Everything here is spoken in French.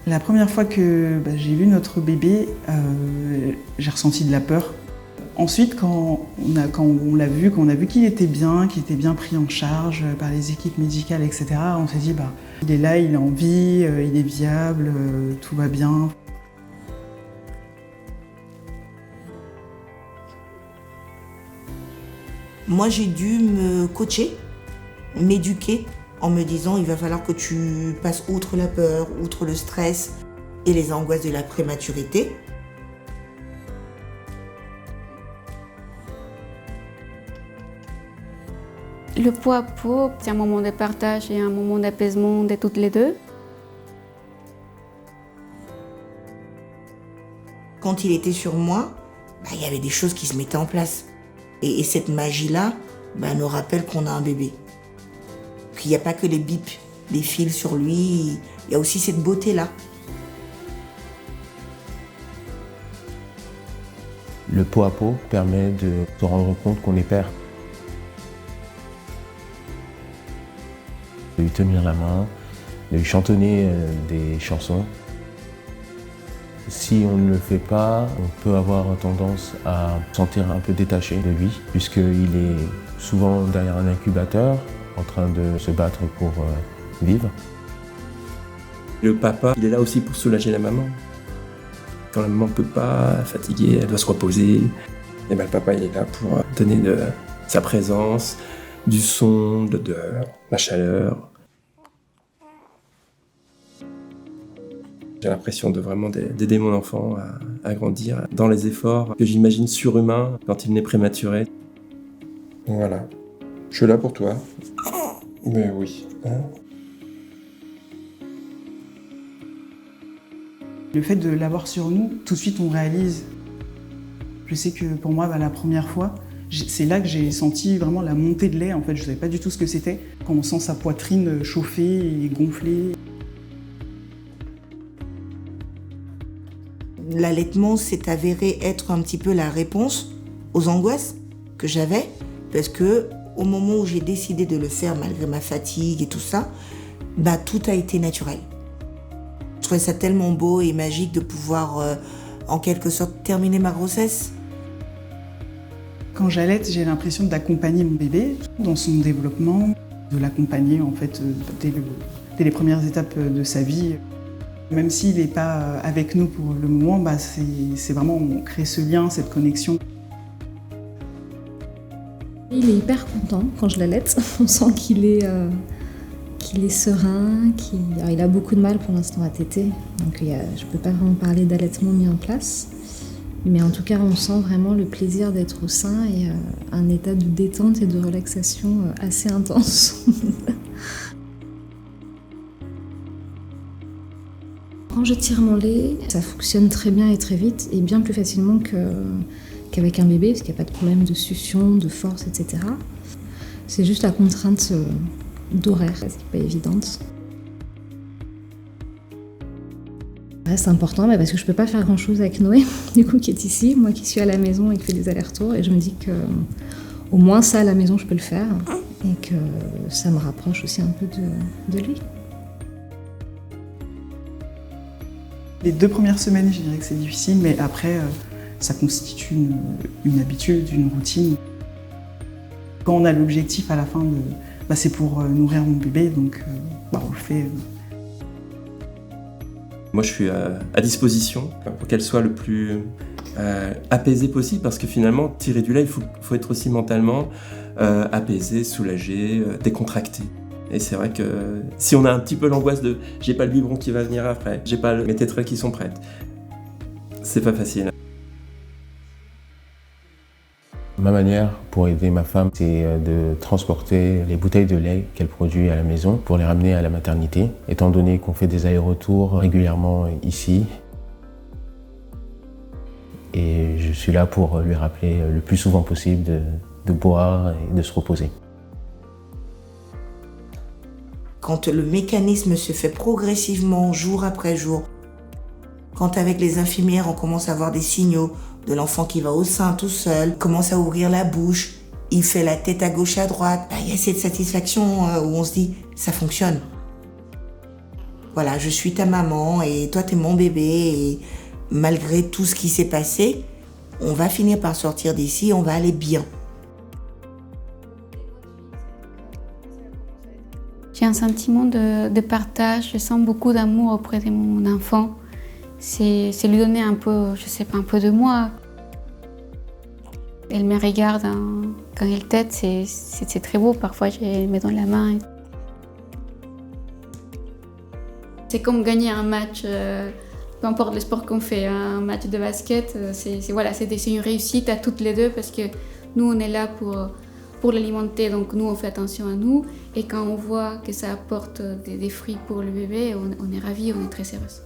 La première fois que j'ai vu notre bébé, j'ai ressenti de la peur. Ensuite, quand on l'a vu, quand on a vu qu'il était bien pris en charge par les équipes médicales, etc., on s'est dit, il est là, il est en vie, il est viable, tout va bien. Moi, j'ai dû me coacher, m'éduquer en me disant il va falloir que tu passes outre la peur, outre le stress et les angoisses de la prématurité. Le pot à pot, c'est un moment de partage et un moment d'apaisement de toutes les deux. Quand il était sur moi, il y avait des choses qui se mettaient en place. Et cette magie-là nous rappelle qu'on a un bébé. Qu'il n'y a pas que les bips, les fils sur lui, il y a aussi cette beauté-là. Le pot à pot permet de se rendre compte qu'on est père. De lui tenir la main, de lui chantonner des chansons. Si on ne le fait pas, on peut avoir tendance à se sentir un peu détaché de lui, puisqu'il est souvent derrière un incubateur, en train de se battre pour vivre. Le papa, il est là aussi pour soulager la maman. Quand la maman ne peut pas, fatiguée, elle doit se reposer, et le papa, il est là pour donner de sa présence, du son, de l'odeur, la chaleur. J'ai l'impression de vraiment d'aider mon enfant à grandir dans les efforts que j'imagine surhumains quand il naît prématuré. Voilà, je suis là pour toi. Mais oui. Le fait de l'avoir sur nous, tout de suite on réalise. Je sais que pour moi, la première fois, c'est là que j'ai senti vraiment la montée de lait. En fait, je ne savais pas du tout ce que c'était. Quand on sent sa poitrine chauffer et gonfler. L'allaitement s'est avéré être un petit peu la réponse aux angoisses que j'avais, parce que au moment où j'ai décidé de le faire, malgré ma fatigue et tout ça, tout a été naturel. Je trouvais ça tellement beau et magique de pouvoir, en quelque sorte, terminer ma grossesse. Quand j'allaite, j'ai l'impression d'accompagner mon bébé dans son développement, de l'accompagner en fait dès les premières étapes de sa vie. Même s'il n'est pas avec nous pour le moment, c'est vraiment, on crée ce lien, cette connexion. Il est hyper content quand je l'allaite. On sent qu'il est serein, il a beaucoup de mal pour l'instant à téter, donc je ne peux pas vraiment parler d'allaitement mis en place. Mais en tout cas, on sent vraiment le plaisir d'être au sein et un état de détente et de relaxation assez intense. Quand je tire mon lait, ça fonctionne très bien et très vite et bien plus facilement qu'avec un bébé, parce qu'il n'y a pas de problème de succion, de force, etc. C'est juste la contrainte d'horaire, qui n'est pas évidente. C'est important parce que je ne peux pas faire grand-chose avec Noé, du coup, qui est ici, moi qui suis à la maison et qui fais des allers-retours, et je me dis que au moins ça à la maison je peux le faire et que ça me rapproche aussi un peu de lui. Les 2 premières semaines, je dirais que c'est difficile, mais après, ça constitue une habitude, une routine. Quand on a l'objectif à la fin, c'est pour nourrir mon bébé, donc on le fait. Moi, je suis à disposition pour qu'elle soit le plus apaisée possible, parce que finalement, tirer du lait, il faut être aussi mentalement apaisé, soulagé, décontracté. Et c'est vrai que si on a un petit peu l'angoisse de « j'ai pas le biberon qui va venir après, j'ai pas mes tétras qui sont prêtes », c'est pas facile. Ma manière pour aider ma femme, c'est de transporter les bouteilles de lait qu'elle produit à la maison pour les ramener à la maternité, étant donné qu'on fait des allers-retours régulièrement ici. Et je suis là pour lui rappeler le plus souvent possible de boire et de se reposer. Quand le mécanisme se fait progressivement, jour après jour, quand avec les infirmières, on commence à avoir des signaux de l'enfant qui va au sein tout seul, commence à ouvrir la bouche, il fait la tête à gauche, à droite, il y a cette satisfaction où on se dit « ça fonctionne ». voilà, je suis ta maman et toi t'es mon bébé et malgré tout ce qui s'est passé, on va finir par sortir d'ici, on va aller bien. J'ai un sentiment de partage, je sens beaucoup d'amour auprès de mon enfant. C'est lui donner un peu, je sais pas, un peu de moi. Elle me regarde quand elle tète, c'est très beau. Parfois, je le mets dans la main. C'est comme gagner un match, peu importe le sport qu'on fait, un match de basket, c'est une réussite à toutes les deux parce que nous, on est là pour l'alimenter, donc nous, on fait attention à nous. Et quand on voit que ça apporte des fruits pour le bébé, on est ravis, on est très heureuse.